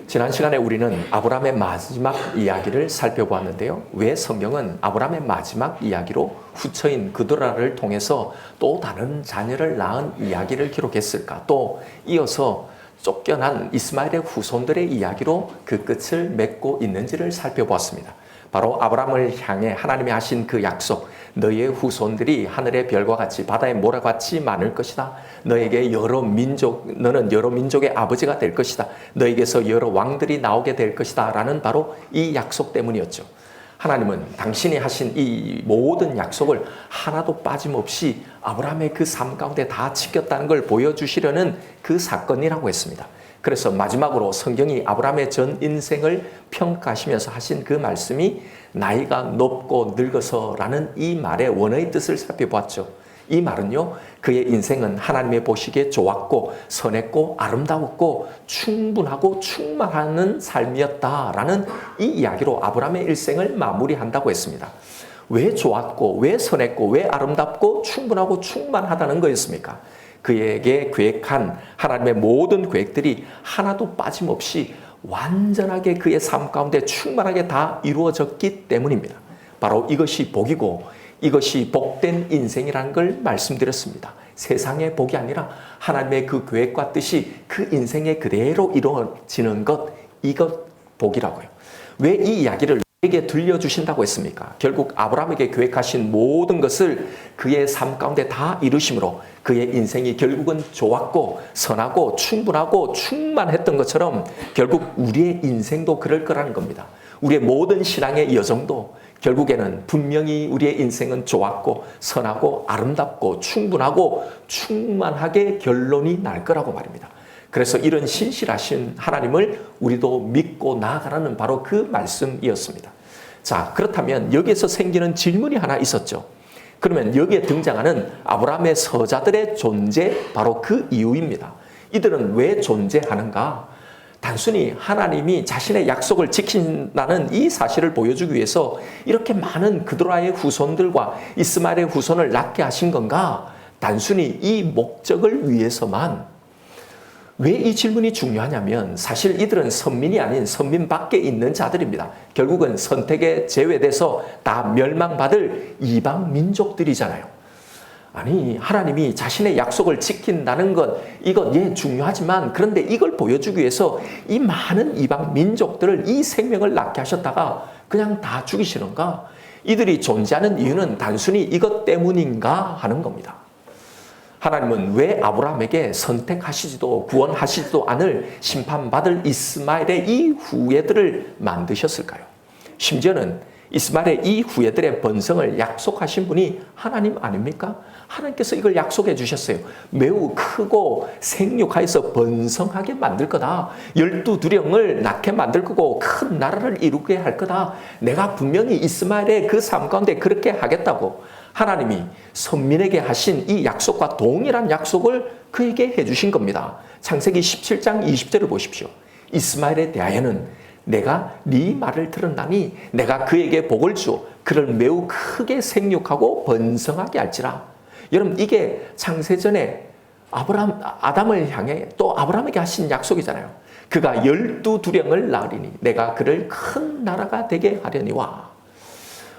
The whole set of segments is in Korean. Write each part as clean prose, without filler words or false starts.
지난 시간에 우리는 아브라함의 마지막 이야기를 살펴보았는데요. 왜 성경은 아브라함의 마지막 이야기로 후처인 그드라를 통해서 또 다른 자녀를 낳은 이야기를 기록했을까? 또 이어서 쫓겨난 이스마엘의 후손들의 이야기로 그 끝을 맺고 있는지를 살펴보았습니다. 바로 아브라함을 향해 하나님이 하신 그 약속, 너희의 후손들이 하늘의 별과 같이 바다의 모래와 같이 많을 것이다. 너에게 너는 여러 민족의 아버지가 될 것이다. 너에게서 여러 왕들이 나오게 될 것이다. 라는 바로 이 약속 때문이었죠. 하나님은 당신이 하신 이 모든 약속을 하나도 빠짐없이 아브라함의 그 삶 가운데 다 지켰다는 걸 보여주시려는 그 사건이라고 했습니다. 그래서 마지막으로 성경이 아브라함의 전 인생을 평가하시면서 하신 그 말씀이 나이가 높고 늙어서라는 이 말의 원어의 뜻을 살펴보았죠. 이 말은요, 그의 인생은 하나님의 보시기에 좋았고 선했고 아름다웠고 충분하고 충만하는 삶이었다라는 이 이야기로 아브라함의 일생을 마무리한다고 했습니다. 왜 좋았고 왜 선했고 왜 아름답고 충분하고 충만하다는 거였습니까? 그에게 계획한 하나님의 모든 계획들이 하나도 빠짐없이 완전하게 그의 삶 가운데 충만하게 다 이루어졌기 때문입니다. 바로 이것이 복이고 이것이 복된 인생이라는 걸 말씀드렸습니다. 세상의 복이 아니라 하나님의 그 계획과 뜻이 그 인생에 그대로 이루어지는 것, 이것 복이라고요. 왜 이 이야기를 에게 들려주신다고 했습니까? 결국 아브라함에게 계획하신 모든 것을 그의 삶 가운데 다 이루심으로 그의 인생이 결국은 좋았고 선하고 충분하고 충만했던 것처럼 결국 우리의 인생도 그럴 거라는 겁니다. 우리의 모든 신앙의 여정도 결국에는 분명히 우리의 인생은 좋았고 선하고 아름답고 충분하고 충만하게 결론이 날 거라고 말입니다. 그래서 이런 신실하신 하나님을 우리도 믿고 나아가라는 바로 그 말씀이었습니다. 자, 그렇다면 여기에서 생기는 질문이 하나 있었죠. 그러면 여기에 등장하는 아브라함의 서자들의 존재, 바로 그 이유입니다. 이들은 왜 존재하는가? 단순히 하나님이 자신의 약속을 지킨다는 이 사실을 보여주기 위해서 이렇게 많은 그드라의 후손들과 이스마엘의 후손을 낳게 하신 건가? 단순히 이 목적을 위해서만. 왜 이 질문이 중요하냐면 사실 이들은 선민이 아닌 선민 밖에 있는 자들입니다. 결국은 선택에 제외돼서 다 멸망받을 이방 민족들이잖아요. 아니, 하나님이 자신의 약속을 지킨다는 것, 이건 중요하지만 그런데 이걸 보여주기 위해서 이 많은 이방 민족들을 이 생명을 낳게 하셨다가 그냥 다 죽이시는가? 이들이 존재하는 이유는 단순히 이것 때문인가 하는 겁니다. 하나님은 왜 아브라함에게 선택하시지도 구원하시지도 않을 심판받을 이스마엘의 이 후예들을 만드셨을까요? 심지어는 이스마엘의 이 후예들의 번성을 약속하신 분이 하나님 아닙니까? 하나님께서 이걸 약속해 주셨어요. 매우 크고 생육하여서 번성하게 만들 거다. 12두령을 낳게 만들 거고 큰 나라를 이루게 할 거다. 내가 분명히 이스마엘의 그 삶 가운데 그렇게 하겠다고 하나님이 선민에게 하신 이 약속과 동일한 약속을 그에게 해주신 겁니다. 창세기 17장 20절을 보십시오. 이스마엘에 대하여는 내가 네 말을 들었나니 내가 그에게 복을 주어 그를 매우 크게 생육하고 번성하게 할지라. 여러분, 이게 창세전에 아담을 향해 또 아브라함에게 하신 약속이잖아요. 그가 12두령을 낳으리니 내가 그를 큰 나라가 되게 하려니와.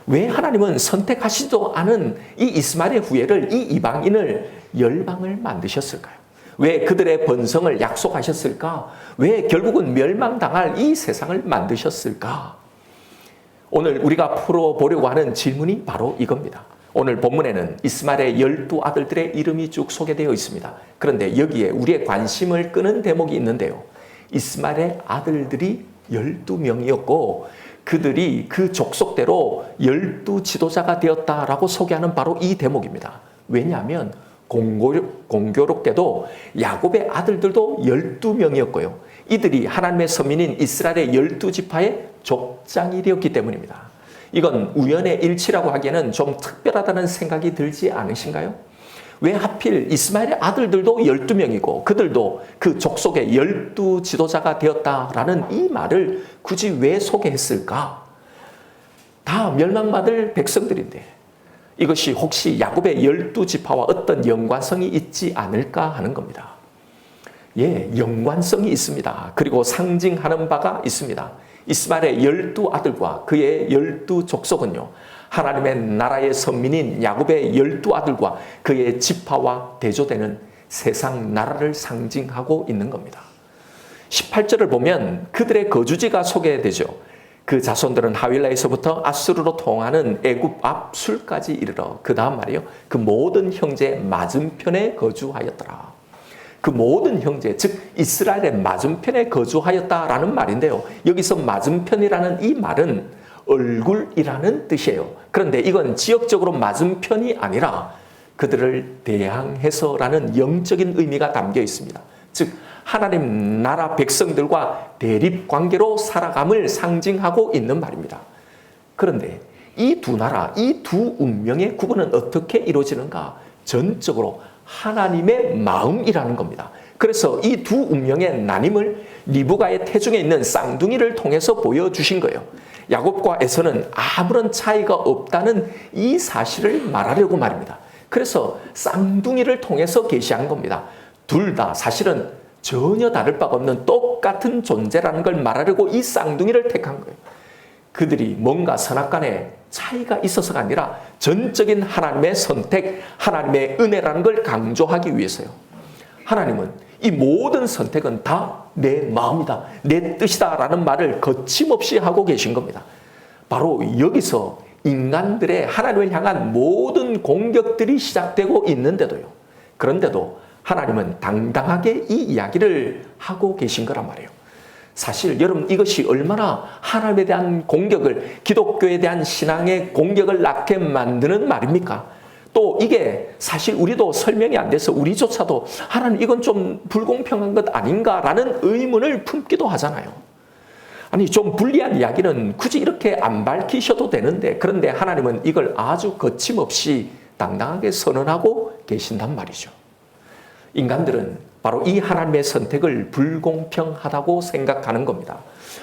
왜 하나님은 선택하시지도 않은 이 이스마엘의 후예를, 이 이방인을 열방을 만드셨을까요? 왜 그들의 번성을 약속하셨을까? 왜 결국은 멸망당할 이 세상을 만드셨을까? 오늘 우리가 풀어보려고 하는 질문이 바로 이겁니다. 오늘 본문에는 이스마엘의 12아들들의 이름이 쭉 소개되어 있습니다. 그런데 여기에 우리의 관심을 끄는 대목이 있는데요. 이스마엘의 아들들이 12명이었고 그들이 그 족속대로 12지도자가 되었다라고 소개하는 바로 이 대목입니다. 왜냐하면 공교롭게도 야곱의 아들들도 12명이었고요. 이들이 하나님의 선민인 이스라엘의 12지파의 족장일이었기 때문입니다. 이건 우연의 일치라고 하기에는 좀 특별하다는 생각이 들지 않으신가요? 왜 하필 이스마엘의 아들들도 12명이고 그들도 그 족속의 12지도자가 되었다라는 이 말을 굳이 왜 소개했을까? 다 멸망받을 백성들인데 이것이 혹시 야곱의 12지파와 어떤 연관성이 있지 않을까 하는 겁니다. 예, 연관성이 있습니다. 그리고 상징하는 바가 있습니다. 이스마엘의 12아들과 그의 12족속은요, 하나님의 나라의 선민인 야곱의 12아들과 그의 지파와 대조되는 세상 나라를 상징하고 있는 겁니다. 18절을 보면 그들의 거주지가 소개되죠. 그 자손들은 하윌라에서부터 아수르로 통하는 애굽 앞 술까지 이르러, 그 다음 말이요, 그 모든 형제 맞은편에 거주하였더라. 그 모든 형제, 즉 이스라엘의 맞은편에 거주하였다라는 말인데요, 여기서 맞은편이라는 이 말은 얼굴이라는 뜻이에요. 그런데 이건 지역적으로 맞은편이 아니라 그들을 대항해서라는 영적인 의미가 담겨 있습니다. 즉 하나님 나라 백성들과 대립 관계로 살아감을 상징하고 있는 말입니다. 그런데 이 두 나라, 이 두 운명의 구분은 어떻게 이루어지는가? 전적으로 하나님의 마음이라는 겁니다. 그래서 이 두 운명의 나님을 리브가의 태중에 있는 쌍둥이를 통해서 보여주신 거예요. 야곱과 에서는 아무런 차이가 없다는 이 사실을 말하려고 말입니다. 그래서 쌍둥이를 통해서 계시한 겁니다. 둘 다 사실은 전혀 다를 바가 없는 똑같은 존재라는 걸 말하려고 이 쌍둥이를 택한 거예요. 그들이 뭔가 선악간에 차이가 있어서가 아니라 전적인 하나님의 선택, 하나님의 은혜라는 걸 강조하기 위해서요. 하나님은 이 모든 선택은 다 내 마음이다, 내 뜻이다 라는 말을 거침없이 하고 계신 겁니다. 바로 여기서 인간들의 하나님을 향한 모든 공격들이 시작되고 있는데도요, 그런데도 하나님은 당당하게 이 이야기를 하고 계신 거란 말이에요. 사실 여러분, 이것이 얼마나 하나님에 대한 공격을, 기독교에 대한 신앙의 공격을 낳게 만드는 말입니까? 또 이게 사실 우리도 설명이 안 돼서 우리조차도 하나님 이건 좀 불공평한 것 아닌가라는 의문을 품기도 하잖아요. 아니 좀 불리한 이야기는 굳이 이렇게 안 밝히셔도 되는데, 그런데 하나님은 이걸 아주 거침없이 당당하게 선언하고 계신단 말이죠. 인간들은 바로 이 하나님의 선택을 불공평하다고 생각하는 겁니다.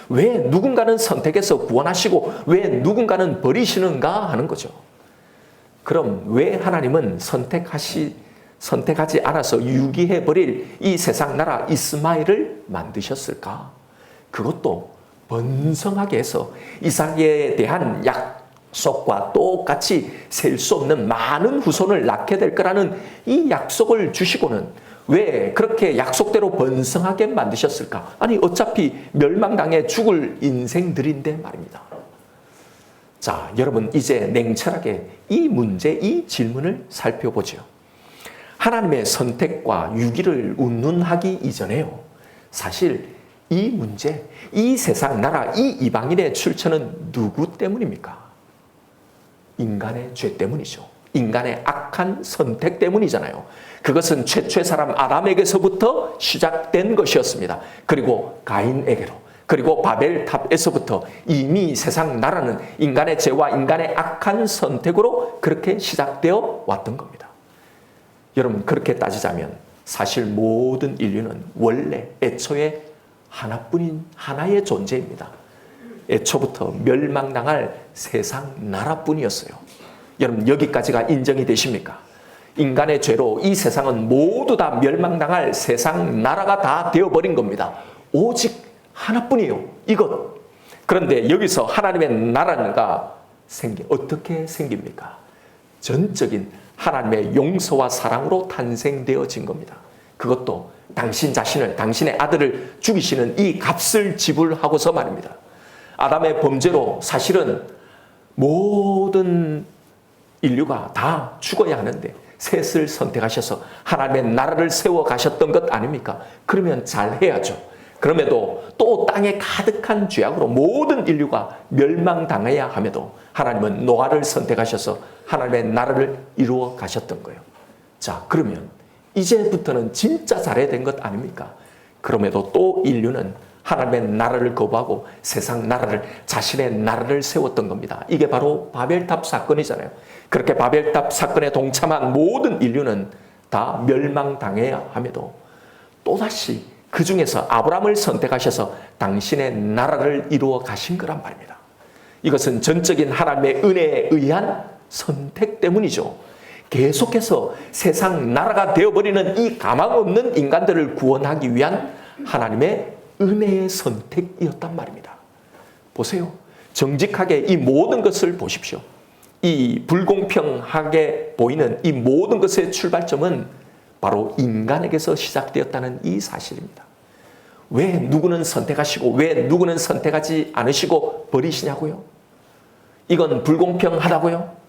왜 누군가는 선택해서 구원하시고 왜 누군가는 버리시는가 하는 거죠. 그럼 왜 하나님은 선택하지 않아서 유기해버릴 이 세상 나라 이스마엘을 만드셨을까? 그것도 번성하게 해서 이삭에 대한 약속과 똑같이 셀 수 없는 많은 후손을 낳게 될 거라는 이 약속을 주시고는 왜 그렇게 약속대로 번성하게 만드셨을까? 아니 어차피 멸망당해 죽을 인생들인데 말입니다. 자, 여러분 이제 냉철하게 이 문제, 이 질문을 살펴보죠. 하나님의 선택과 유기를 운운하기 이전에요, 사실 이 문제, 이 세상 나라, 이 이방인의 출처는 누구 때문입니까? 인간의 죄 때문이죠. 인간의 악한 선택 때문이잖아요. 그것은 최초의 사람 아담에게서부터 시작된 것이었습니다. 그리고 가인에게로, 그리고 바벨탑에서부터 이미 세상 나라는 인간의 죄와 인간의 악한 선택으로 그렇게 시작되어 왔던 겁니다. 여러분 그렇게 따지자면 사실 모든 인류는 원래 애초에 하나뿐인 하나의 존재입니다. 애초부터 멸망당할 세상 나라뿐이었어요. 여러분 여기까지가 인정이 되십니까? 인간의 죄로 이 세상은 모두 다 멸망당할 세상 나라가 다 되어버린 겁니다. 오직 하나뿐이에요, 이것. 그런데 여기서 하나님의 나라가 어떻게 생깁니까? 전적인 하나님의 용서와 사랑으로 탄생되어진 겁니다. 그것도 당신 자신을, 당신의 아들을 죽이시는 이 값을 지불하고서 말입니다. 아담의 범죄로 사실은 모든 인류가 다 죽어야 하는데 셋을 선택하셔서 하나님의 나라를 세워 가셨던 것 아닙니까? 그러면 잘해야죠. 그럼에도 또 땅에 가득한 죄악으로 모든 인류가 멸망당해야 함에도 하나님은 노아를 선택하셔서 하나님의 나라를 이루어 가셨던 거예요. 자, 그러면 이제부터는 진짜 잘해야 된 것 아닙니까? 그럼에도 또 인류는 하나님의 나라를 거부하고 세상 나라를, 자신의 나라를 세웠던 겁니다. 이게 바로 바벨탑 사건이잖아요. 그렇게 바벨탑 사건에 동참한 모든 인류는 다 멸망당해야 함에도 또다시 그 중에서 아브라함을 선택하셔서 당신의 나라를 이루어 가신 거란 말입니다. 이것은 전적인 하나님의 은혜에 의한 선택 때문이죠. 계속해서 세상 나라가 되어버리는 이 가망 없는 인간들을 구원하기 위한 하나님의 은혜의 선택이었단 말입니다. 보세요. 정직하게 이 모든 것을 보십시오. 이 불공평하게 보이는 이 모든 것의 출발점은 바로 인간에게서 시작되었다는 이 사실입니다. 왜 누구는 선택하시고 왜 누구는 선택하지 않으시고 버리시냐고요? 이건 불공평하다고요?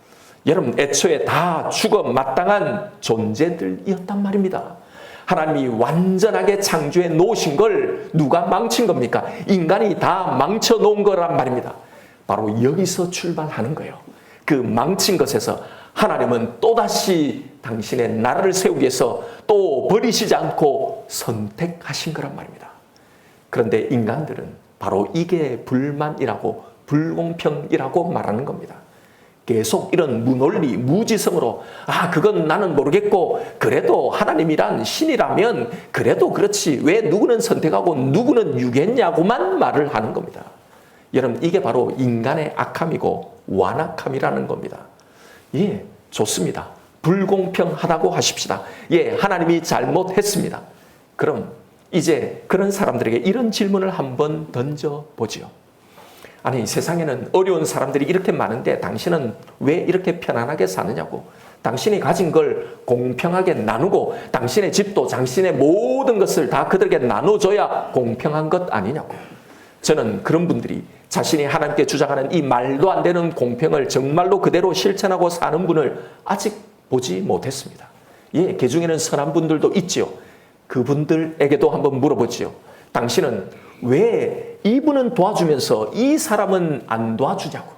여러분, 애초에 다 죽어 마땅한 존재들이었단 말입니다. 하나님이 완전하게 창조해 놓으신 걸 누가 망친 겁니까? 인간이 다 망쳐 놓은 거란 말입니다. 바로 여기서 출발하는 거예요. 그 망친 것에서 하나님은 또다시 당신의 나라를 세우기 위해서 또 버리시지 않고 선택하신 거란 말입니다. 그런데 인간들은 바로 이게 불만이라고 불공평이라고 말하는 겁니다. 계속 이런 무논리, 무지성으로 그건 나는 모르겠고 그래도 하나님이란 신이라면 그래도 그렇지 왜 누구는 선택하고 누구는 유겠냐고만 말을 하는 겁니다. 여러분, 이게 바로 인간의 악함이고 완악함이라는 겁니다. 예, 좋습니다. 불공평하다고 하십시다. 예, 하나님이 잘못했습니다. 그럼 이제 그런 사람들에게 이런 질문을 한번 던져보지요. 아니, 세상에는 어려운 사람들이 이렇게 많은데 당신은 왜 이렇게 편안하게 사느냐고. 당신이 가진 걸 공평하게 나누고 당신의 집도 당신의 모든 것을 다 그들에게 나눠줘야 공평한 것 아니냐고. 저는 그런 분들이 자신이 하나님께 주장하는 이 말도 안 되는 공평을 정말로 그대로 실천하고 사는 분을 아직 보지 못했습니다. 예, 그 중에는 선한 분들도 있지요. 그분들에게도 한번 물어보지요. 당신은 왜 이분은 도와주면서 이 사람은 안 도와주냐고.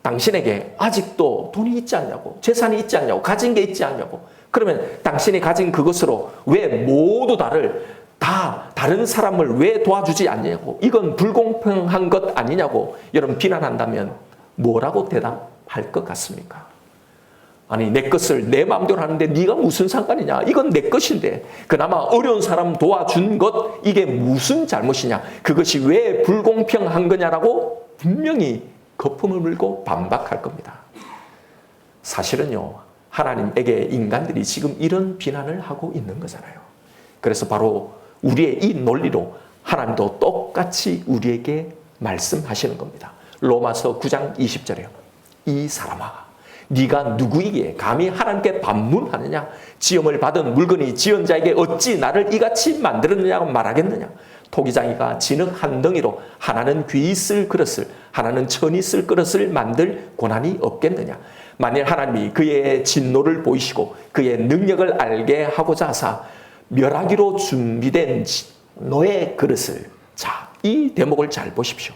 당신에게 아직도 돈이 있지 않냐고. 재산이 있지 않냐고. 가진 게 있지 않냐고. 그러면 당신이 가진 그것으로 왜 모두 다른 사람을 왜 도와주지 않냐고. 이건 불공평한 것 아니냐고 여러분 비난한다면 뭐라고 대답할 것 같습니까? 아니, 내 것을 내 마음대로 하는데 네가 무슨 상관이냐. 이건 내 것인데 그나마 어려운 사람 도와준 것 이게 무슨 잘못이냐. 그것이 왜 불공평한 거냐라고 분명히 거품을 물고 반박할 겁니다. 사실은요, 하나님에게 인간들이 지금 이런 비난을 하고 있는 거잖아요. 그래서 바로 우리의 이 논리로 하나님도 똑같이 우리에게 말씀하시는 겁니다. 로마서 9장 20절에요. 이 사람아, 네가 누구이기에 감히 하나님께 반문하느냐? 지음을 받은 물건이 지은 자에게 어찌 나를 이같이 만들었느냐고 말하겠느냐? 토기장이가 진흙 한 덩이로 하나는 귀히 쓸 그릇을 하나는 천이 쓸 그릇을 만들 권한이 없겠느냐? 만일 하나님이 그의 진노를 보이시고 그의 능력을 알게 하고자 하사 멸하기로 준비된 너의 그릇을, 자, 이 대목을 잘 보십시오.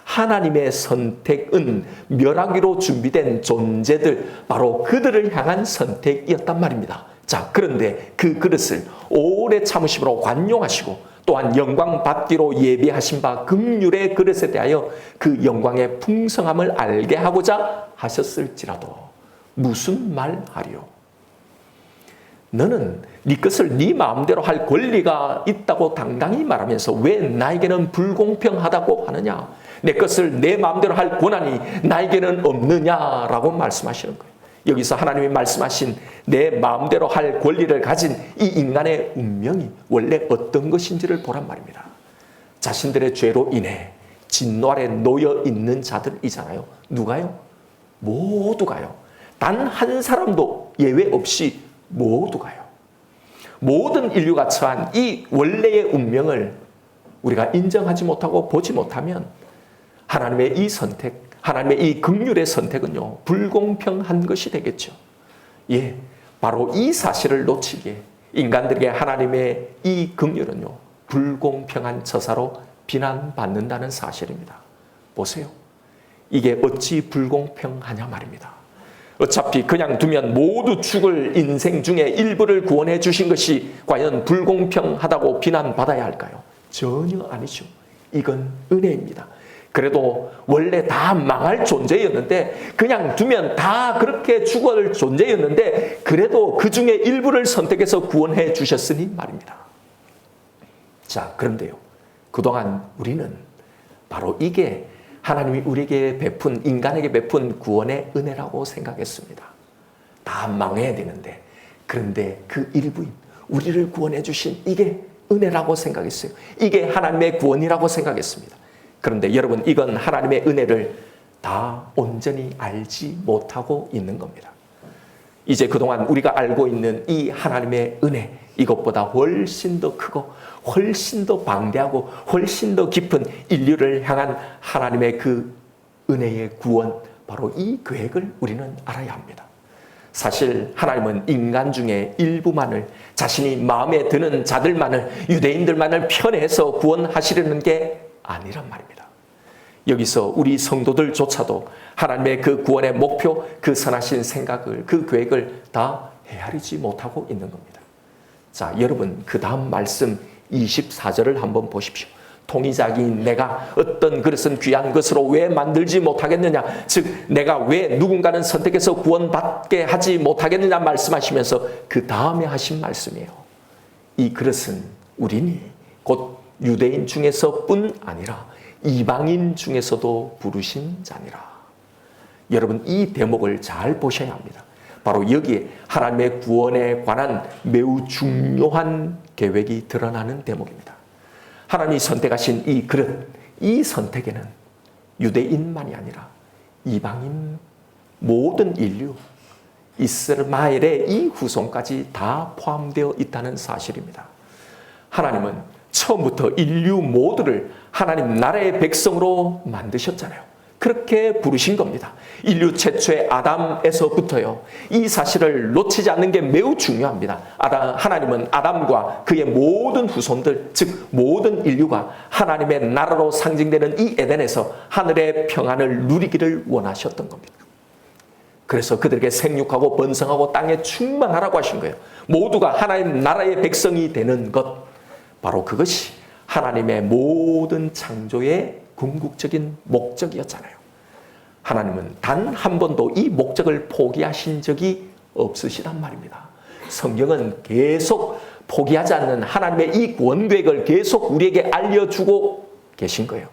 하나님의 선택은 멸하기로 준비된 존재들, 바로 그들을 향한 선택이었단 말입니다. 자, 그런데 그 그릇을 오래 참으심으로 관용하시고 또한 영광 받기로 예비하신 바 긍휼의 그릇에 대하여 그 영광의 풍성함을 알게 하고자 하셨을지라도 무슨 말 하리요? 너는 네 것을 네 마음대로 할 권리가 있다고 당당히 말하면서 왜 나에게는 불공평하다고 하느냐? 내 것을 내 마음대로 할 권한이 나에게는 없느냐라고 말씀하시는 거예요. 여기서 하나님이 말씀하신 내 마음대로 할 권리를 가진 이 인간의 운명이 원래 어떤 것인지를 보란 말입니다. 자신들의 죄로 인해 진노 아래 놓여 있는 자들이잖아요. 누가요? 모두가요. 단 한 사람도 예외 없이 모두가요. 모든 인류가 처한 이 원래의 운명을 우리가 인정하지 못하고 보지 못하면 하나님의 이 선택, 하나님의 이 긍휼의 선택은요, 불공평한 것이 되겠죠. 예, 바로 이 사실을 놓치기에 인간들에게 하나님의 이 긍휼은요, 불공평한 처사로 비난받는다는 사실입니다. 보세요. 이게 어찌 불공평하냐 말입니다. 어차피 그냥 두면 모두 죽을 인생 중에 일부를 구원해 주신 것이 과연 불공평하다고 비난받아야 할까요? 전혀 아니죠. 이건 은혜입니다. 그래도 원래 다 망할 존재였는데 그냥 두면 다 그렇게 죽을 존재였는데 그래도 그 중에 일부를 선택해서 구원해 주셨으니 말입니다. 자, 그런데요. 그동안 우리는 바로 이게 하나님이 우리에게 베푼, 인간에게 베푼 구원의 은혜라고 생각했습니다. 다 망해야 되는데, 그런데 그 일부인 우리를 구원해 주신 이게 은혜라고 생각했어요. 이게 하나님의 구원이라고 생각했습니다. 그런데 여러분, 이건 하나님의 은혜를 다 온전히 알지 못하고 있는 겁니다. 이제 그동안 우리가 알고 있는 이 하나님의 은혜, 이것보다 훨씬 더 크고 훨씬 더 방대하고 훨씬 더 깊은 인류를 향한 하나님의 그 은혜의 구원, 바로 이 계획을 우리는 알아야 합니다. 사실 하나님은 인간 중에 일부만을, 자신이 마음에 드는 자들만을, 유대인들만을 편애해서 구원하시려는 게 아니란 말입니다. 여기서 우리 성도들조차도 하나님의 그 구원의 목표, 그 선하신 생각을, 그 계획을 다 헤아리지 못하고 있는 겁니다. 자, 여러분, 그 다음 말씀 24절을 한번 보십시오. 통이자기인 내가 어떤 그릇은 귀한 것으로 왜 만들지 못하겠느냐, 즉 내가 왜 누군가는 선택해서 구원받게 하지 못하겠느냐 말씀하시면서 그 다음에 하신 말씀이에요. 이 그릇은 우리니 곧 유대인 중에서뿐 아니라 이방인 중에서도 부르신 자니라. 여러분, 이 대목을 잘 보셔야 합니다. 바로 여기에 하나님의 구원에 관한 매우 중요한 계획이 드러나는 대목입니다. 하나님이 선택하신 이 그릇, 이 선택에는 유대인만이 아니라 이방인, 모든 인류, 이스마엘의 이 후손까지 다 포함되어 있다는 사실입니다. 하나님은 처음부터 인류 모두를 하나님 나라의 백성으로 만드셨잖아요. 그렇게 부르신 겁니다. 인류 최초의 아담에서부터요. 이 사실을 놓치지 않는 게 매우 중요합니다. 하나님은 아담과 그의 모든 후손들, 즉 모든 인류가 하나님의 나라로 상징되는 이 에덴에서 하늘의 평안을 누리기를 원하셨던 겁니다. 그래서 그들에게 생육하고 번성하고 땅에 충만하라고 하신 거예요. 모두가 하나님 나라의 백성이 되는 것, 바로 그것이 하나님의 모든 창조의 궁극적인 목적이었잖아요. 하나님은 단 한 번도 이 목적을 포기하신 적이 없으시단 말입니다. 성경은 계속 포기하지 않는 하나님의 이 구원 계획을 계속 우리에게 알려주고 계신 거예요.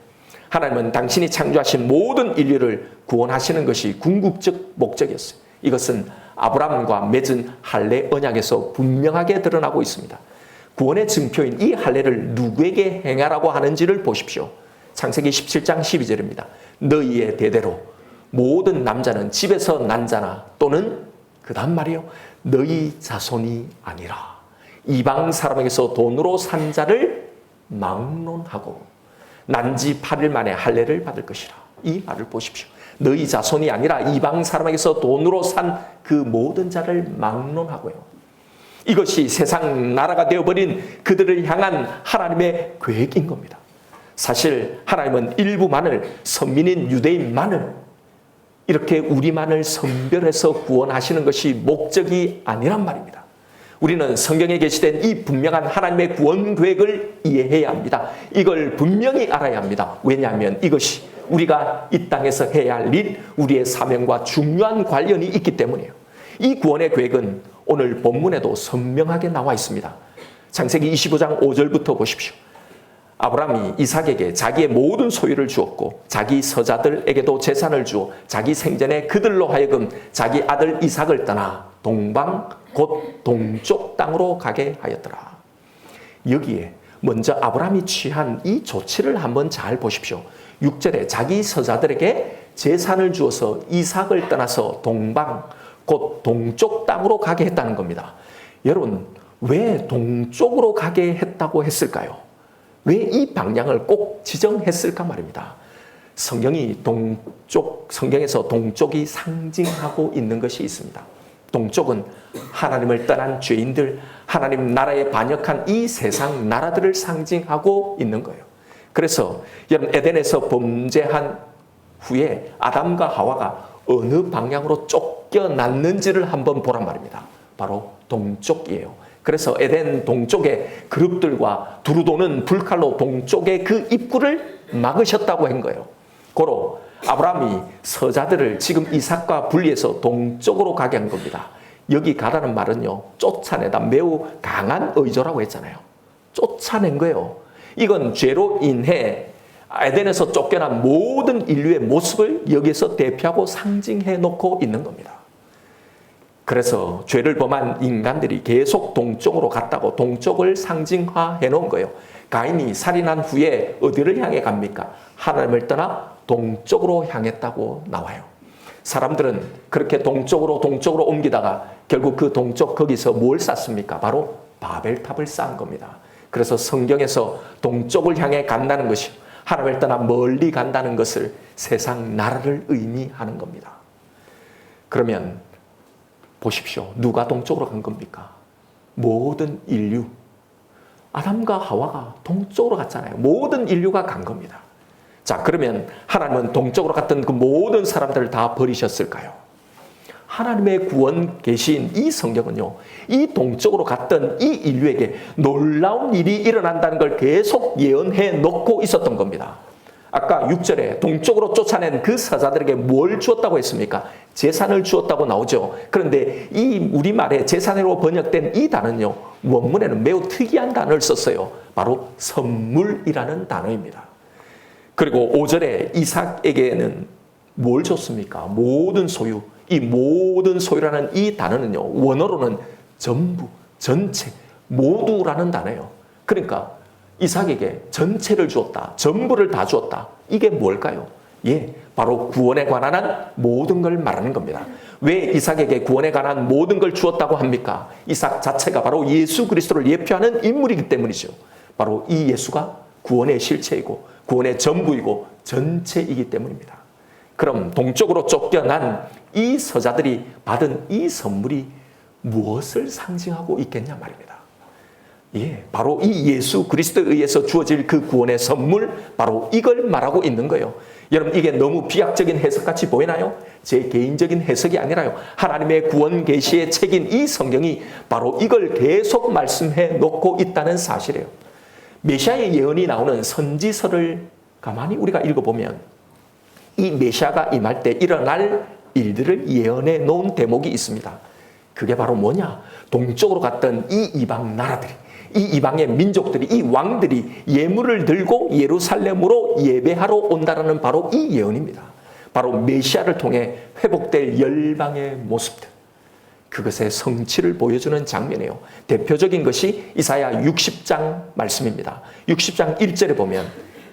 하나님은 당신이 창조하신 모든 인류를 구원하시는 것이 궁극적 목적이었어요. 이것은 아브라함과 맺은 할례 언약에서 분명하게 드러나고 있습니다. 구원의 증표인 이 할례를 누구에게 행하라고 하는지를 보십시오. 창세기 17장 12절입니다. 너희의 대대로 모든 남자는 집에서 난 자나 또는 그 다음 말이요, 너희 자손이 아니라 이방 사람에게서 돈으로 산 자를 막론하고 난지 8일 만에 할례를 받을 것이라. 이 말을 보십시오. 너희 자손이 아니라 이방 사람에게서 돈으로 산 그 모든 자를 막론하고요. 이것이 세상 나라가 되어버린 그들을 향한 하나님의 계획인 겁니다. 사실 하나님은 일부만을, 선민인 유대인만을, 이렇게 우리만을 선별해서 구원하시는 것이 목적이 아니란 말입니다. 우리는 성경에 게시된 이 분명한 하나님의 구원 계획을 이해해야 합니다. 이걸 분명히 알아야 합니다. 왜냐하면 이것이 우리가 이 땅에서 해야 할 일, 우리의 사명과 중요한 관련이 있기 때문이에요. 이 구원의 계획은 오늘 본문에도 선명하게 나와 있습니다. 창세기 25장 5절부터 보십시오. 아브라함이 이삭에게 자기의 모든 소유를 주었고 자기 서자들에게도 재산을 주어 자기 생전에 그들로 하여금 자기 아들 이삭을 떠나 동방 곧 동쪽 땅으로 가게 하였더라. 여기에 먼저 아브라함이 취한 이 조치를 한번 잘 보십시오. 6절에 자기 서자들에게 재산을 주어서 이삭을 떠나서 동방 곧 동쪽 땅으로 가게 했다는 겁니다. 여러분, 왜 동쪽으로 가게 했다고 했을까요? 왜 이 방향을 꼭 지정했을까 말입니다. 성경에서 동쪽이 상징하고 있는 것이 있습니다. 동쪽은 하나님을 떠난 죄인들, 하나님 나라에 반역한 이 세상 나라들을 상징하고 있는 거예요. 그래서 여러분, 에덴에서 범죄한 후에 아담과 하와가 어느 방향으로 쫓겨났는지를 한번 보란 말입니다. 바로 동쪽이에요. 그래서 에덴 동쪽에 그룹들과 두루도는 불칼로 동쪽의 그 입구를 막으셨다고 한 거예요. 고로 아브라함이 서자들을 지금 이삭과 분리해서 동쪽으로 가게 한 겁니다. 여기 가라는 말은요, 쫓아내다, 매우 강한 의조라고 했잖아요. 쫓아낸 거예요. 이건 죄로 인해 에덴에서 쫓겨난 모든 인류의 모습을 여기서 대표하고 상징해 놓고 있는 겁니다. 그래서 죄를 범한 인간들이 계속 동쪽으로 갔다고 동쪽을 상징화해 놓은 거예요. 가인이 살인한 후에 어디를 향해 갑니까? 하나님을 떠나 동쪽으로 향했다고 나와요. 사람들은 그렇게 동쪽으로 옮기다가 결국 그 동쪽 거기서 뭘 쌓습니까? 바로 바벨탑을 쌓은 겁니다. 그래서 성경에서 동쪽을 향해 간다는 것이 하나님을 떠나 멀리 간다는 것을 세상 나라를 의미하는 겁니다. 그러면 보십시오. 누가 동쪽으로 간 겁니까? 모든 인류. 아담과 하와가 동쪽으로 갔잖아요. 모든 인류가 간 겁니다. 자, 그러면 하나님은 동쪽으로 갔던 그 모든 사람들을 다 버리셨을까요? 하나님의 구원 계신 이 성경은요, 이 동쪽으로 갔던 이 인류에게 놀라운 일이 일어난다는 걸 계속 예언해 놓고 있었던 겁니다. 아까 6절에 동쪽으로 쫓아낸 그 사자들에게 뭘 주었다고 했습니까? 재산을 주었다고 나오죠. 그런데 이 우리말에 재산으로 번역된 이 단어는요, 원문에는 매우 특이한 단어를 썼어요. 바로 선물이라는 단어입니다. 그리고 5절에 이삭에게는 뭘 줬습니까? 모든 소유. 이 모든 소유라는 이 단어는요, 원어로는 전부, 전체, 모두라는 단어예요. 그러니까 이삭에게 전체를 주었다. 전부를 다 주었다. 이게 뭘까요? 예, 바로 구원에 관한 모든 걸 말하는 겁니다. 왜 이삭에게 구원에 관한 모든 걸 주었다고 합니까? 이삭 자체가 바로 예수 그리스도를 예표하는 인물이기 때문이죠. 바로 이 예수가 구원의 실체이고 구원의 전부이고 전체이기 때문입니다. 그럼 동쪽으로 쫓겨난 이 서자들이 받은 이 선물이 무엇을 상징하고 있겠냐 말입니다. 예, 바로 이 예수 그리스도에 의해서 주어질 그 구원의 선물, 바로 이걸 말하고 있는 거예요. 여러분, 이게 너무 비약적인 해석같이 보이나요? 제 개인적인 해석이 아니라요. 하나님의 구원 계시의 책인 이 성경이 바로 이걸 계속 말씀해 놓고 있다는 사실이에요. 메시아의 예언이 나오는 선지서를 가만히 우리가 읽어보면 이 메시아가 임할 때 일어날 일들을 예언해 놓은 대목이 있습니다. 그게 바로 뭐냐? 동쪽으로 갔던 이 이방 나라들이, 이 이방의 민족들이, 이 왕들이 예물을 들고 예루살렘으로 예배하러 온다라는 바로 이 예언입니다. 바로 메시아를 통해 회복될 열방의 모습들, 그것의 성취를 보여주는 장면이에요. 대표적인 것이 이사야 60장 말씀입니다. 60장 1절에 보면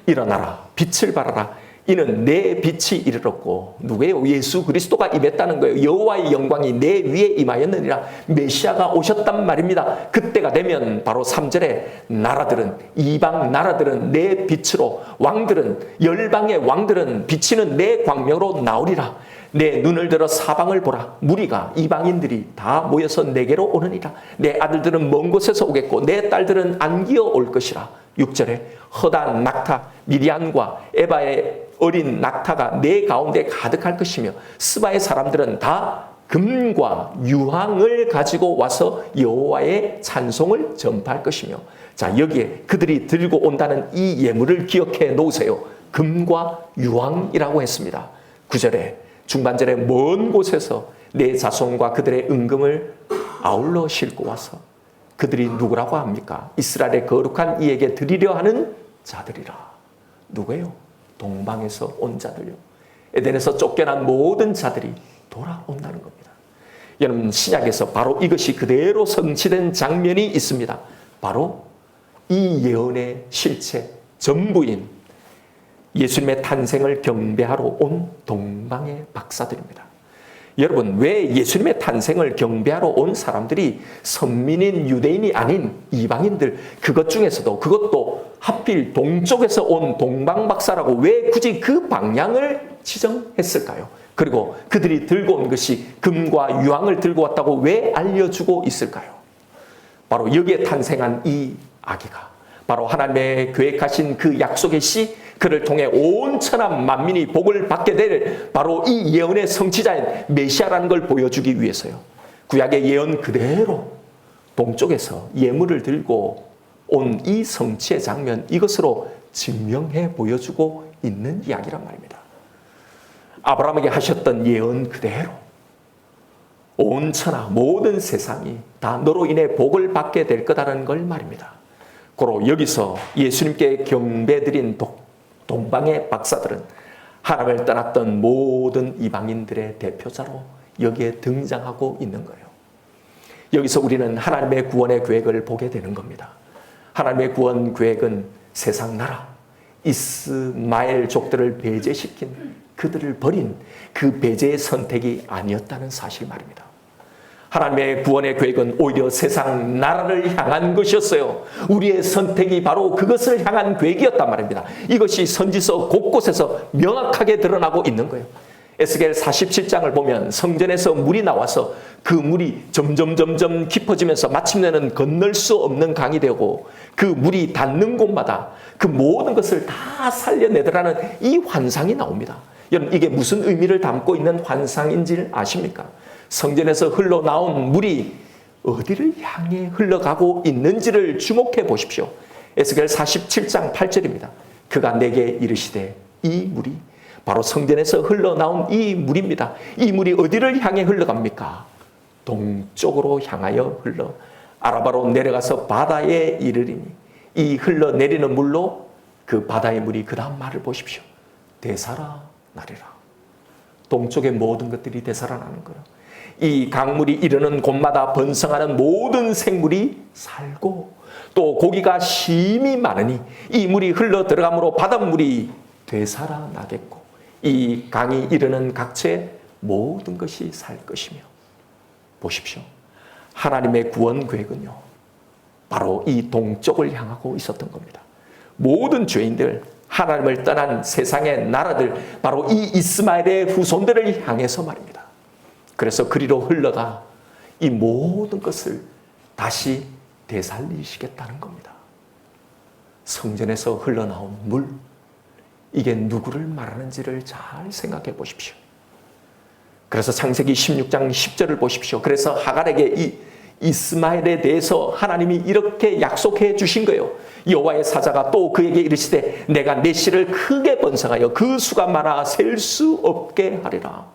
일어나라, 빛을 발하라. 이는 내 빛이 이르렀고, 누구예요? 예수 그리스도가 임했다는 거예요. 여호와의 영광이 내 위에 임하였느니라. 메시아가 오셨단 말입니다. 그때가 되면 바로 3절에 나라들은, 이방 나라들은 내 빛으로, 왕들은, 열방의 왕들은 비치는 내 광명으로 나오리라. 내 눈을 들어 사방을 보라. 무리가, 이방인들이 다 모여서 내게로 오느니라. 내 아들들은 먼 곳에서 오겠고 내 딸들은 안기어 올 것이라. 6절에 허다한 낙타 미디안과 에바의 어린 낙타가 내 가운데 가득할 것이며 스바의 사람들은 다 금과 유황을 가지고 와서 여호와의 찬송을 전파할 것이며. 자, 여기에 그들이 들고 온다는 이 예물을 기억해 놓으세요. 금과 유황이라고 했습니다. 9절에 중반절에 먼 곳에서 내 자손과 그들의 은금을 아울러 싣고 와서, 그들이 누구라고 합니까? 이스라엘의 거룩한 이에게 드리려 하는 자들이라. 누구예요? 동방에서 온 자들요. 에덴에서 쫓겨난 모든 자들이 돌아온다는 겁니다. 여러분, 신약에서 바로 이것이 그대로 성취된 장면이 있습니다. 바로 이 예언의 실체, 전부인 예수님의 탄생을 경배하러 온 동방의 박사들입니다. 여러분, 왜 예수님의 탄생을 경배하러 온 사람들이 선민인 유대인이 아닌 이방인들, 그것 중에서도, 그것도 하필 동쪽에서 온 동방 박사라고 왜 굳이 그 방향을 지정했을까요? 그리고 그들이 들고 온 것이 금과 유황을 들고 왔다고 왜 알려주고 있을까요? 바로 여기에 탄생한 이 아기가 바로 하나님의 계획하신 그 약속의 씨, 그를 통해 온 천하 만민이 복을 받게 될 바로 이 예언의 성취자인 메시아라는 걸 보여주기 위해서요. 구약의 예언 그대로 동쪽에서 예물을 들고 온 이 성취의 장면, 이것으로 증명해 보여주고 있는 이야기란 말입니다. 아브라함에게 하셨던 예언 그대로 온 천하 모든 세상이 다 너로 인해 복을 받게 될 거다라는 걸 말입니다. 고로 여기서 예수님께 경배드린 동방의 박사들은 하나님을 떠났던 모든 이방인들의 대표자로 여기에 등장하고 있는 거예요. 여기서 우리는 하나님의 구원의 계획을 보게 되는 겁니다. 하나님의 구원 계획은 세상 나라, 이스마엘족들을 배제시킨, 그들을 버린 그 배제의 선택이 아니었다는 사실 말입니다. 하나님의 구원의 계획은 오히려 세상 나라를 향한 것이었어요. 우리의 선택이 바로 그것을 향한 계획이었단 말입니다. 이것이 선지서 곳곳에서 명확하게 드러나고 있는 거예요. 에스겔 47장을 보면 성전에서 물이 나와서 그 물이 점점 깊어지면서 마침내는 건널 수 없는 강이 되고 그 물이 닿는 곳마다 그 모든 것을 다 살려내더라는 이 환상이 나옵니다. 여러분, 이게 무슨 의미를 담고 있는 환상인지 아십니까? 성전에서 흘러나온 물이 어디를 향해 흘러가고 있는지를 주목해 보십시오. 에스겔 47장 8절입니다. 그가 내게 이르시되 이 물이 바로 성전에서 흘러나온 이 물입니다. 이 물이 어디를 향해 흘러갑니까? 동쪽으로 향하여 흘러 아라바로 내려가서 바다에 이르리니 이 흘러내리는 물로 그 바다의 물이 그 다음 말을 보십시오. 되살아나리라. 동쪽의 모든 것들이 되살아나는 거예요. 이 강물이 이르는 곳마다 번성하는 모든 생물이 살고 또 고기가 심히 많으니 이 물이 흘러 들어가므로 바닷물이 되살아나겠고 이 강이 이르는 각처에 모든 것이 살 것이며. 보십시오. 하나님의 구원 계획은요, 바로 이 동쪽을 향하고 있었던 겁니다. 모든 죄인들, 하나님을 떠난 세상의 나라들, 바로 이 이스마엘의 후손들을 향해서 말입니다. 그래서 그리로 흘러가 이 모든 것을 다시 되살리시겠다는 겁니다. 성전에서 흘러나온 물, 이게 누구를 말하는지를 잘 생각해 보십시오. 그래서 창세기 16장 10절을 보십시오. 그래서 하갈에게 이 이스마엘에 대해서 하나님이 이렇게 약속해 주신 거예요. 여호와의 사자가 또 그에게 이르시되 내가 내 씨를 크게 번성하여 그 수가 많아 셀 수 없게 하리라.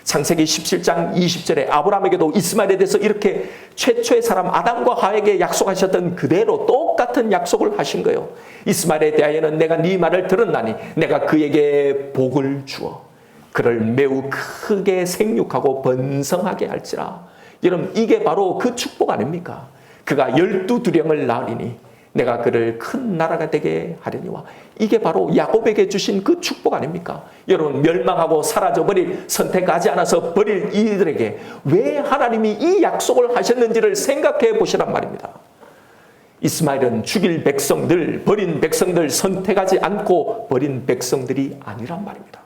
창세기 17장 20절에 아브라함에게도 이스마엘에 대해서 이렇게 최초의 사람 아담과 하와에게 약속하셨던 그대로 똑같은 약속을 하신 거예요. 이스마엘에 대하여는 내가 네 말을 들었나니 내가 그에게 복을 주어 그를 매우 크게 생육하고 번성하게 할지라. 여러분, 이게 바로 그 축복 아닙니까? 그가 12두령을 낳으리니 내가 그를 큰 나라가 되게 하려니와. 이게 바로 야곱에게 주신 그 축복 아닙니까? 여러분, 멸망하고 사라져버릴, 선택하지 않아서 버릴 이들에게 왜 하나님이 이 약속을 하셨는지를 생각해 보시란 말입니다. 이스마엘은 죽일 백성들, 버린 백성들, 선택하지 않고 버린 백성들이 아니란 말입니다.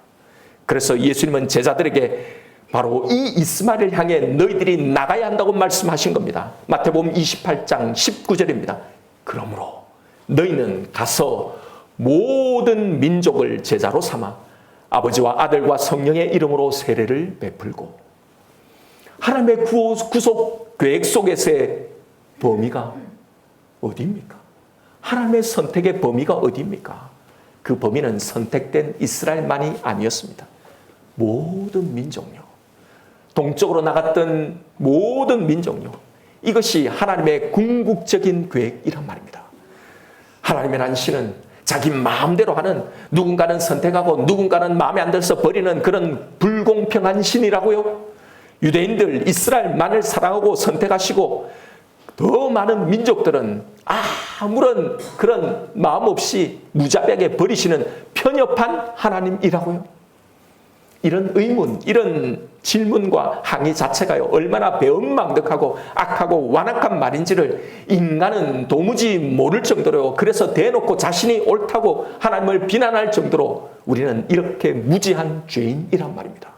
그래서 예수님은 제자들에게 바로 이 이스마엘을 향해 너희들이 나가야 한다고 말씀하신 겁니다. 마태복음 28장 19절입니다. 그러므로 너희는 가서 모든 민족을 제자로 삼아 아버지와 아들과 성령의 이름으로 세례를 베풀고. 하나님의 구속 계획 속에서의 범위가 어디입니까? 하나님의 선택의 범위가 어디입니까? 그 범위는 선택된 이스라엘만이 아니었습니다. 모든 민족요, 동쪽으로 나갔던 모든 민족요, 이것이 하나님의 궁극적인 계획이란 말입니다. 하나님의 신은 자기 마음대로 하는, 누군가는 선택하고 누군가는 마음에 안 들어서 버리는 그런 불공평한 신이라고요. 유대인들 이스라엘만을 사랑하고 선택하시고 더 많은 민족들은 아무런 그런 마음 없이 무자비하게 버리시는 편협한 하나님이라고요. 이런 의문, 이런 질문과 항의 자체가요, 얼마나 배은망덕하고 악하고 완악한 말인지를 인간은 도무지 모를 정도로요. 그래서 대놓고 자신이 옳다고 하나님을 비난할 정도로 우리는 이렇게 무지한 죄인이란 말입니다.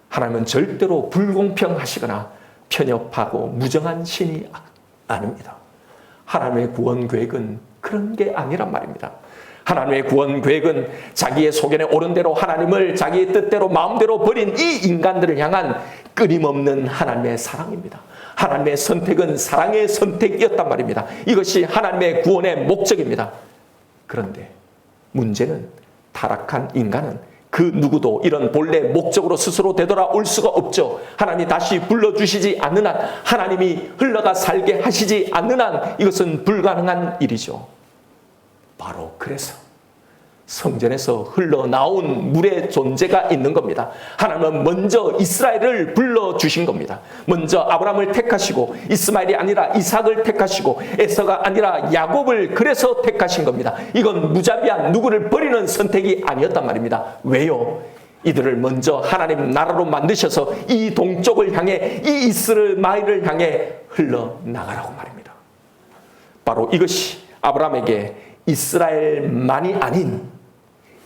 하나님은 절대로 불공평하시거나 편협하고 무정한 신이 아닙니다. 하나님의 구원 계획은 그런 게 아니란 말입니다. 하나님의 구원 계획은 자기의 소견에 옳은 대로 하나님을 자기의 뜻대로 마음대로 버린 이 인간들을 향한 끊임없는 하나님의 사랑입니다. 하나님의 선택은 사랑의 선택이었단 말입니다. 이것이 하나님의 구원의 목적입니다. 그런데 문제는 타락한 인간은 그 누구도 이런 본래 목적으로 스스로 되돌아올 수가 없죠. 하나님이 다시 불러주시지 않는 한, 하나님이 흘러가 살게 하시지 않는 한 이것은 불가능한 일이죠. 바로 그래서 성전에서 흘러나온 물의 존재가 있는 겁니다. 하나님은 먼저 이스라엘을 불러주신 겁니다. 먼저 아브라함을 택하시고 이스마엘이 아니라 이삭을 택하시고 에서가 아니라 야곱을 그래서 택하신 겁니다. 이건 무자비한 누구를 버리는 선택이 아니었단 말입니다. 왜요? 이들을 먼저 하나님 나라로 만드셔서 이 동쪽을 향해 이 이스라엘을 향해 흘러나가라고 말입니다. 바로 이것이 아브라함에게 이스라엘만이 아닌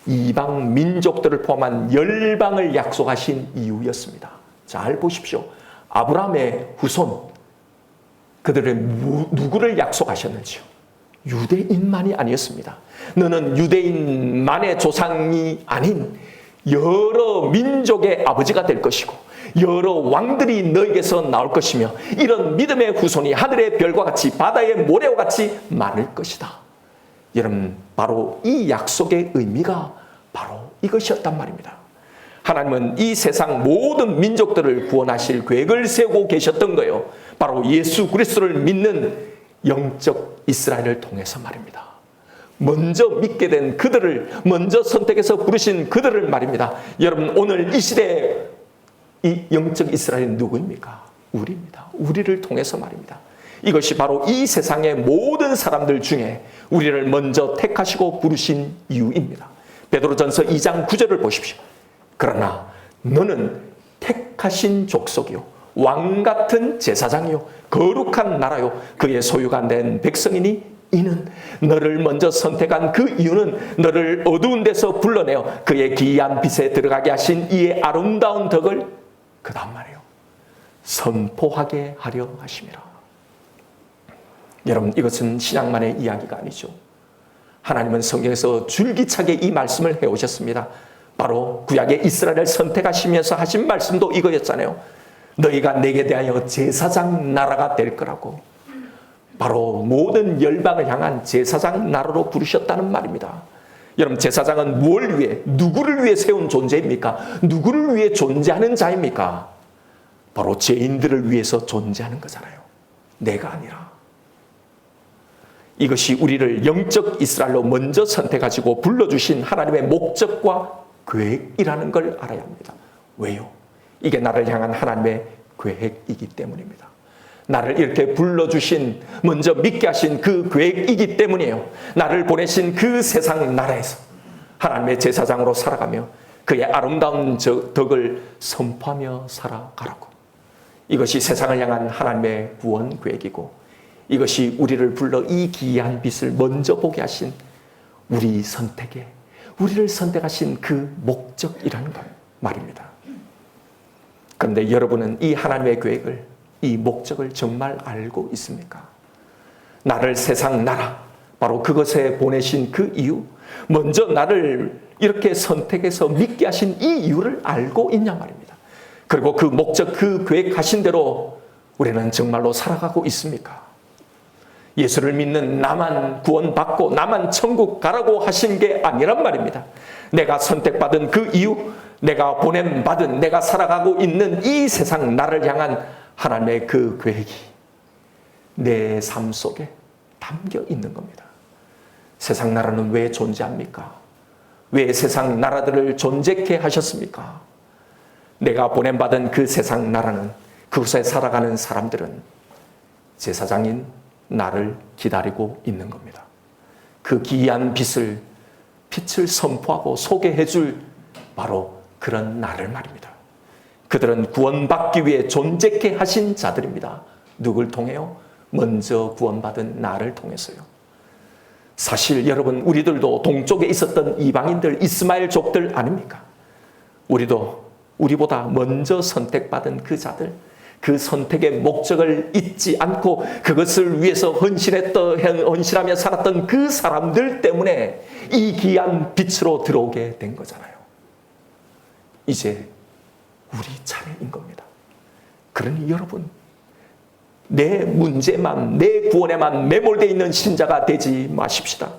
이방 민족들을 포함한 열방을 약속하신 이유였습니다. 잘 보십시오. 아브라함의 후손, 그들의 누구를 약속하셨는지요? 유대인만이 아니었습니다. 너는 유대인만의 조상이 아닌 여러 민족의 아버지가 될 것이고 여러 왕들이 너에게서 나올 것이며 이런 믿음의 후손이 하늘의 별과 같이 바다의 모래와 같이 많을 것이다. 여러분, 바로 이 약속의 의미가 바로 이것이었단 말입니다. 하나님은 이 세상 모든 민족들을 구원하실 계획을 세우고 계셨던 거예요. 바로 예수 그리스도를 믿는 영적 이스라엘을 통해서 말입니다. 먼저 믿게 된 그들을, 먼저 선택해서 부르신 그들을 말입니다. 여러분, 오늘 이 시대에 이 영적 이스라엘은 누구입니까? 우리입니다. 우리를 통해서 말입니다. 이것이 바로 이 세상의 모든 사람들 중에 우리를 먼저 택하시고 부르신 이유입니다. 베드로전서 2장 9절을 보십시오. 그러나 너는 택하신 족속이요 왕같은 제사장이요 거룩한 나라요 그의 소유가 된 백성이니 이는 너를 먼저 선택한 그 이유는 너를 어두운 데서 불러내어 그의 기이한 빛에 들어가게 하신 이의 아름다운 덕을 그 다음 말이에요. 선포하게 하려 하심이라. 여러분, 이것은 신앙만의 이야기가 아니죠. 하나님은 성경에서 줄기차게 이 말씀을 해오셨습니다. 바로 구약의 이스라엘을 선택하시면서 하신 말씀도 이거였잖아요. 너희가 내게 대하여 제사장 나라가 될 거라고. 바로 모든 열방을 향한 제사장 나라로 부르셨다는 말입니다. 여러분, 제사장은 뭘 위해, 누구를 위해 세운 존재입니까? 누구를 위해 존재하는 자입니까? 바로 죄인들을 위해서 존재하는 거잖아요. 내가 아니라. 이것이 우리를 영적 이스라엘로 먼저 선택하시고 불러주신 하나님의 목적과 계획이라는 걸 알아야 합니다. 왜요? 이게 나를 향한 하나님의 계획이기 때문입니다. 나를 이렇게 불러주신, 먼저 믿게 하신 그 계획이기 때문이에요. 나를 보내신 그 세상 나라에서 하나님의 제사장으로 살아가며 그의 아름다운 덕을 선포하며 살아가라고. 이것이 세상을 향한 하나님의 구원 계획이고 이것이 우리를 불러 이 기이한 빛을 먼저 보게 하신 우리 선택에, 우리를 선택하신 그 목적이라는 것 말입니다. 그런데 여러분은 이 하나님의 계획을, 이 목적을 정말 알고 있습니까? 나를 세상 나라, 바로 그것에 보내신 그 이유, 먼저 나를 이렇게 선택해서 믿게 하신 이 이유를 알고 있냐 말입니다. 그리고 그 목적, 그 계획하신 대로 우리는 정말로 살아가고 있습니까? 예수를 믿는 나만 구원받고 나만 천국 가라고 하신 게 아니란 말입니다. 내가 선택받은 그 이유, 내가 보냄받은, 내가 살아가고 있는 이 세상 나를 향한 하나님의 그 계획이 내 삶 속에 담겨 있는 겁니다. 세상 나라는 왜 존재합니까? 왜 세상 나라들을 존재케 하셨습니까? 내가 보냄받은 그 세상 나라는, 그곳에 살아가는 사람들은 제사장인 나를 기다리고 있는 겁니다. 그 기이한 빛을 선포하고 소개해 줄 바로 그런 나를 말입니다. 그들은 구원받기 위해 존재케 하신 자들입니다. 누굴 통해요? 먼저 구원받은 나를 통해서요. 사실 여러분, 우리들도 동쪽에 있었던 이방인들, 이스마엘족들 아닙니까? 우리도 우리보다 먼저 선택받은 그 자들, 그 선택의 목적을 잊지 않고 그것을 위해서 헌신하며 살았던 그 사람들 때문에 이 귀한 빛으로 들어오게 된 거잖아요. 이제 우리 차례인 겁니다. 그러니 여러분, 내 문제만, 내 구원에만 매몰되어 있는 신자가 되지 마십시다.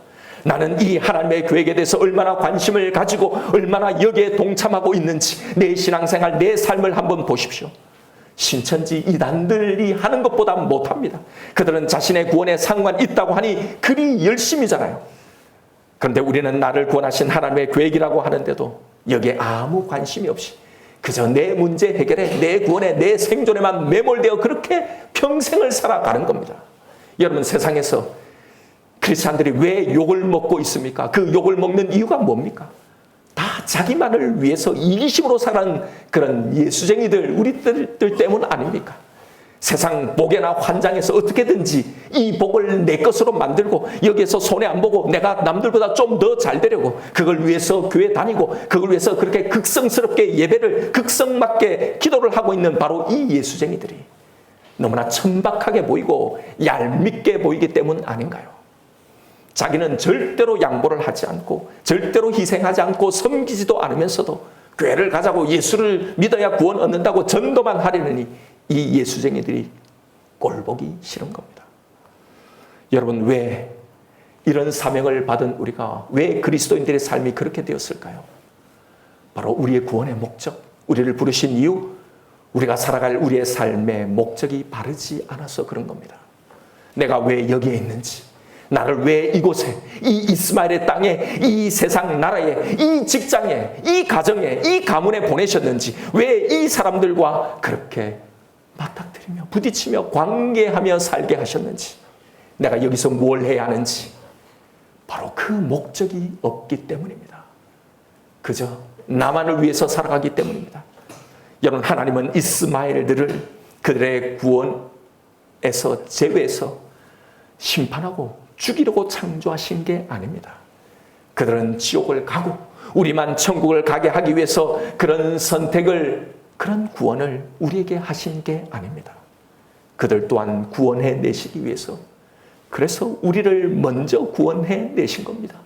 나는 이 하나님의 계획에 대해서 얼마나 관심을 가지고 얼마나 여기에 동참하고 있는지 내 신앙생활, 내 삶을 한번 보십시오. 신천지 이단들이 하는 것보다 못합니다. 그들은 자신의 구원에 상관 있다고 하니 그리 열심이잖아요. 그런데 우리는 나를 구원하신 하나님의 계획이라고 하는데도 여기에 아무 관심이 없이 그저 내 문제 해결에, 내 구원에, 내 생존에만 매몰되어 그렇게 평생을 살아가는 겁니다. 여러분, 세상에서 크리스찬들이 왜 욕을 먹고 있습니까? 그 욕을 먹는 이유가 뭡니까? 다 자기만을 위해서 이기심으로 사는 그런 예수쟁이들, 우리들 때문 아닙니까? 세상 복에나 환장해서 어떻게든지 이 복을 내 것으로 만들고 여기에서 손해 안 보고 내가 남들보다 좀 더 잘 되려고 그걸 위해서 교회 다니고 그걸 위해서 그렇게 극성스럽게 예배를 극성맞게 기도를 하고 있는 바로 이 예수쟁이들이 너무나 천박하게 보이고 얄밉게 보이기 때문 아닌가요? 자기는 절대로 양보를 하지 않고 절대로 희생하지 않고 섬기지도 않으면서도 교회를 가자고 예수를 믿어야 구원 얻는다고 전도만 하려니 이 예수쟁이들이 꼴보기 싫은 겁니다. 여러분, 왜 이런 사명을 받은 우리가 왜 그리스도인들의 삶이 그렇게 되었을까요? 바로 우리의 구원의 목적, 우리를 부르신 이유, 우리가 살아갈 우리의 삶의 목적이 바르지 않아서 그런 겁니다. 내가 왜 여기에 있는지, 나를 왜 이곳에, 이 이스마엘의 땅에, 이 세상 나라에, 이 직장에, 이 가정에, 이 가문에 보내셨는지, 왜 이 사람들과 그렇게 맞닥뜨리며 부딪히며 관계하며 살게 하셨는지, 내가 여기서 뭘 해야 하는지, 바로 그 목적이 없기 때문입니다. 그저 나만을 위해서 살아가기 때문입니다. 여러분, 하나님은 이스마엘들을 그들의 구원에서 제외해서 심판하고 죽이려고 창조하신 게 아닙니다. 그들은 지옥을 가고 우리만 천국을 가게 하기 위해서 그런 선택을, 그런 구원을 우리에게 하신 게 아닙니다. 그들 또한 구원해 내시기 위해서, 그래서 우리를 먼저 구원해 내신 겁니다.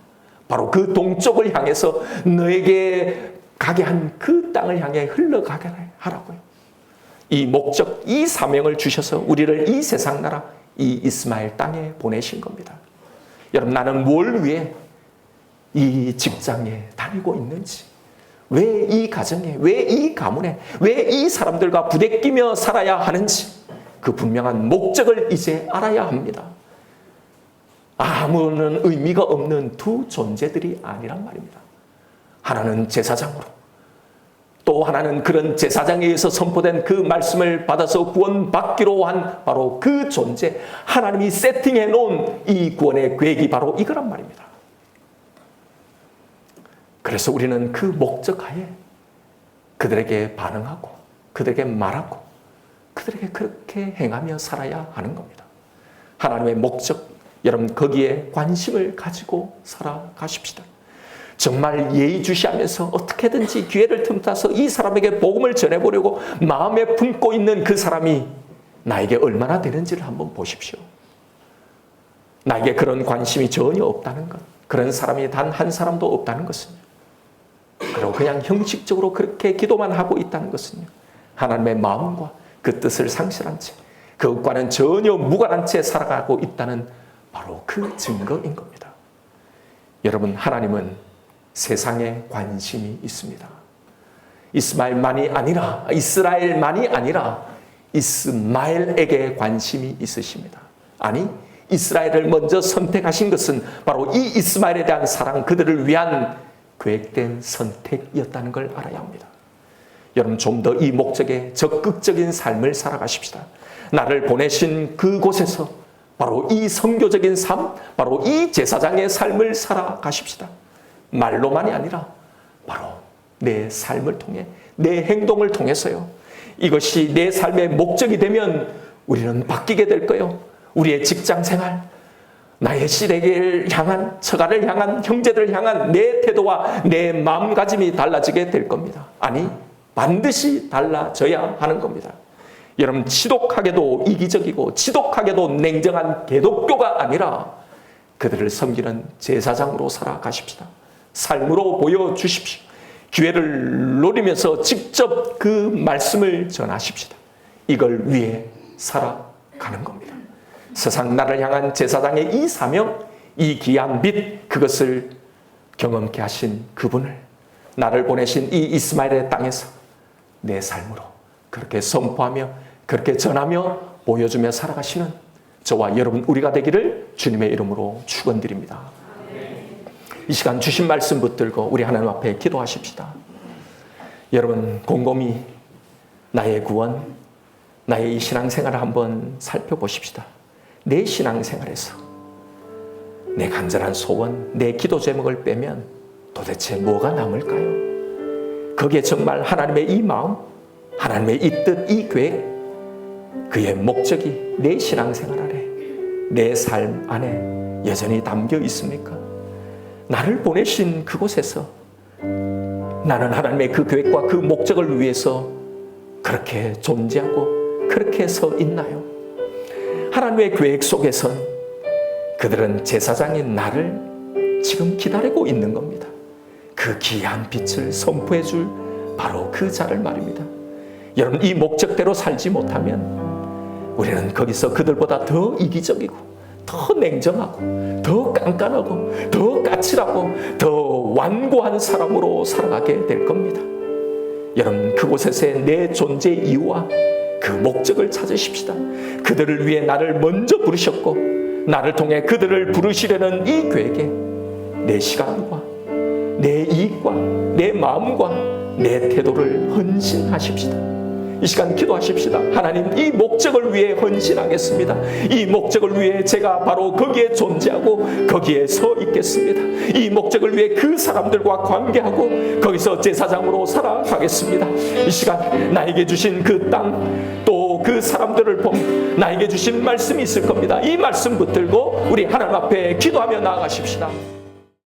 바로 그 동쪽을 향해서 너에게 가게 한 그 땅을 향해 흘러가게 하라고요. 이 목적, 이 사명을 주셔서 우리를 이 세상 나라, 이 이스마엘 땅에 보내신 겁니다. 여러분, 나는 뭘 위해 이 직장에 다니고 있는지, 왜 이 가정에, 왜 이 가문에, 왜 이 사람들과 부대끼며 살아야 하는지 그 분명한 목적을 이제 알아야 합니다. 아무런 의미가 없는 두 존재들이 아니란 말입니다. 하나는 제사장으로, 또 하나는 그런 제사장에 의해서 선포된 그 말씀을 받아서 구원받기로 한 바로 그 존재, 하나님이 세팅해 놓은 이 구원의 계획이 바로 이거란 말입니다. 그래서 우리는 그 목적하에 그들에게 반응하고 그들에게 말하고 그들에게 그렇게 행하며 살아야 하는 겁니다. 하나님의 목적, 여러분 거기에 관심을 가지고 살아가십시다. 정말 예의주시하면서 어떻게든지 기회를 틈타서 이 사람에게 복음을 전해보려고 마음에 품고 있는 그 사람이 나에게 얼마나 되는지를 한번 보십시오. 나에게 그런 관심이 전혀 없다는 것, 그런 사람이 단 한 사람도 없다는 것은요, 그리고 그냥 형식적으로 그렇게 기도만 하고 있다는 것은요, 하나님의 마음과 그 뜻을 상실한 채, 그것과는 전혀 무관한 채 살아가고 있다는 바로 그 증거인 겁니다. 여러분, 하나님은 세상에 관심이 있습니다. 이스마엘만이 아니라, 이스라엘만이 아니라 이스마엘에게 관심이 있으십니다. 아니, 이스라엘을 먼저 선택하신 것은 바로 이 이스마엘에 대한 사랑, 그들을 위한 계획된 선택이었다는 걸 알아야 합니다. 여러분, 좀 더 이 목적에 적극적인 삶을 살아가십시다. 나를 보내신 그곳에서 바로 이 선교적인 삶, 바로 이 제사장의 삶을 살아가십시다. 말로만이 아니라 바로 내 삶을 통해, 내 행동을 통해서요. 이것이 내 삶의 목적이 되면 우리는 바뀌게 될 거예요. 우리의 직장 생활, 나의 시댁을 향한, 처가를 향한, 형제들을 향한 내 태도와 내 마음가짐이 달라지게 될 겁니다. 아니, 반드시 달라져야 하는 겁니다. 여러분, 지독하게도 이기적이고 지독하게도 냉정한 개독교가 아니라 그들을 섬기는 제사장으로 살아가십시다. 삶으로 보여주십시오. 기회를 노리면서 직접 그 말씀을 전하십시다. 이걸 위해 살아가는 겁니다. 세상 나를 향한 제사장의 이 사명, 이 귀한 빛, 그것을 경험케 하신 그분을, 나를 보내신 이 이스마엘의 땅에서 내 삶으로 그렇게 선포하며 그렇게 전하며 보여주며 살아가시는 저와 여러분, 우리가 되기를 주님의 이름으로 축원드립니다. 이 시간 주신 말씀 붙들고 우리 하나님 앞에 기도하십시다. 여러분, 곰곰이 나의 구원, 나의 이 신앙생활을 한번 살펴보십시다. 내 신앙생활에서 내 간절한 소원, 내 기도 제목을 빼면 도대체 뭐가 남을까요? 거기에 정말 하나님의 이 마음, 하나님의 이 뜻, 이 계획, 그의 목적이 내 신앙생활 안에, 내 삶 안에 여전히 담겨 있습니까? 나를 보내신 그곳에서 나는 하나님의 그 계획과 그 목적을 위해서 그렇게 존재하고 그렇게 서 있나요? 하나님의 계획 속에선 그들은 제사장인 나를 지금 기다리고 있는 겁니다. 그 귀한 빛을 선포해 줄 바로 그 자를 말입니다. 여러분, 이 목적대로 살지 못하면 우리는 거기서 그들보다 더 이기적이고 더 냉정하고 더 깐깐하고 더 까칠하고 더 완고한 사람으로 살아가게 될 겁니다. 여러분, 그곳에서의 내 존재 이유와 그 목적을 찾으십시다. 그들을 위해 나를 먼저 부르셨고 나를 통해 그들을 부르시려는 이 계획에 내 시간과 내 이익과 내 마음과 내 태도를 헌신하십시다. 이 시간 기도하십시다. 하나님, 이 목적을 위해 헌신하겠습니다. 이 목적을 위해 제가 바로 거기에 존재하고 거기에 서 있겠습니다. 이 목적을 위해 그 사람들과 관계하고 거기서 제사장으로 살아가겠습니다. 이 시간 나에게 주신 그 땅, 또 그 사람들을 보면 나에게 주신 말씀이 있을 겁니다. 이 말씀 붙들고 우리 하나님 앞에 기도하며 나아가십시다.